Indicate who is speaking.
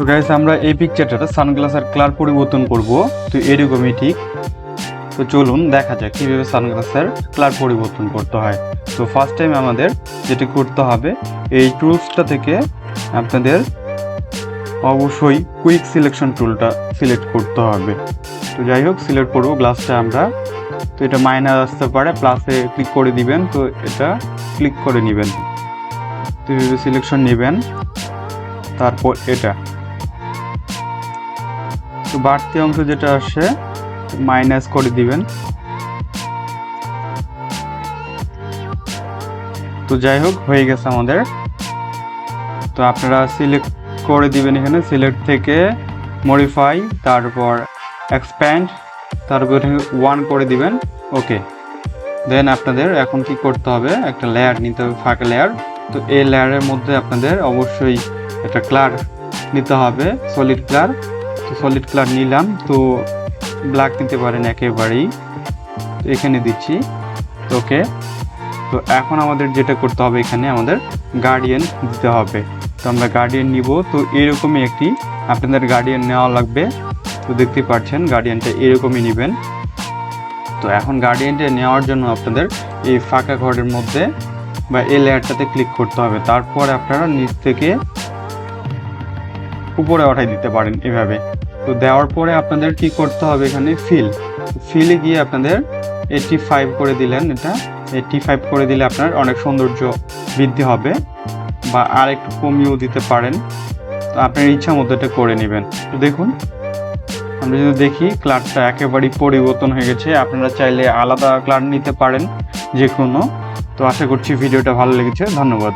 Speaker 1: তো গাইস আমরা এই পিকচারটা সানগ্লাসের কালার পরিবর্তন করব। তো এরকমই ঠিক। তো চলুন দেখা যাক কীভাবে সানগ্লাসের কালার পরিবর্তন করতে হয়। তো ফার্স্ট টাইম আমাদের যেটা করতে হবে, এই টুলসটা থেকে আপনাদের অবশ্যই কুইক সিলেকশন টুলটা সিলেক্ট করতে হবে। তো যাই হোক, সিলেক্ট করবো গ্লাসটা আমরা। তো এটা মাইনাস আসতে পারে, প্লাসে ক্লিক করে দিবেন। তো এটা ক্লিক করে নেবেন, তো এইভাবে সিলেকশন নেবেন। তারপর এটা তো বাড়তি অংশ যেটা আসে মাইনাস করে দিবেন। তো যাই হোক, হয়ে গেছে আমাদের। তো আপনারা সিলেক্ট করে দিবেন, এখানে সিলেক্ট থেকে মডিফাই, তারপর এক্সপ্যান্ড, তারপর 1 করে দিবেন। ওকে, দেন আপনাদের এখন কি করতে হবে, একটা লেয়ার নিতে হবে, ফাঁকা লেয়ার। তো এই লেয়ারের মধ্যে আপনাদের অবশ্যই একটা কালার নিতে হবে, সলিড কালার। তো সলিড কালার নিলাম। তো ব্ল্যাক নিতে পারেন একেবারেই, তো এখানে দিচ্ছি। ওকে, তো এখন আমাদের যেটা করতে হবে, এখানে আমাদের গার্ডিয়ান দিতে হবে। তো আমরা গার্ডিয়ান নিব। তো এরকমই একটি আপনাদের গার্ডিয়ান নেওয়া লাগবে। তো দেখতে পাচ্ছেন গার্ডিয়ানটা এরকমই নেবেন। তো এখন গার্ডিয়ানটা নেওয়ার জন্য আপনাদের এই ফাঁকা ঘরের মধ্যে বা এই লেয়ারটাতে ক্লিক করতে হবে। তারপর আপনারা নিচ থেকে উপরে উঠাই দিতে পারেন এভাবে। তো দেওয়ার পরে আপনাদের কি করতে হবে, এখানে ফিলে গিয়ে আপনাদের 85 করে দিলেন। এটা 85 করে দিলে আপনার অনেক সৌন্দর্য বৃদ্ধি হবে, বা আর একটু কমিয়েও দিতে পারেন। তো আপনার ইচ্ছা মতো এটা করে নেবেন। তো দেখুন, আমরা যদি দেখি কালারটা একেবারেই পরিবর্তন হয়ে গেছে। আপনারা চাইলে আলাদা কালার নিতে পারেন যে কোনো। তো আশা করছি ভিডিওটা ভালো লেগেছে। ধন্যবাদ।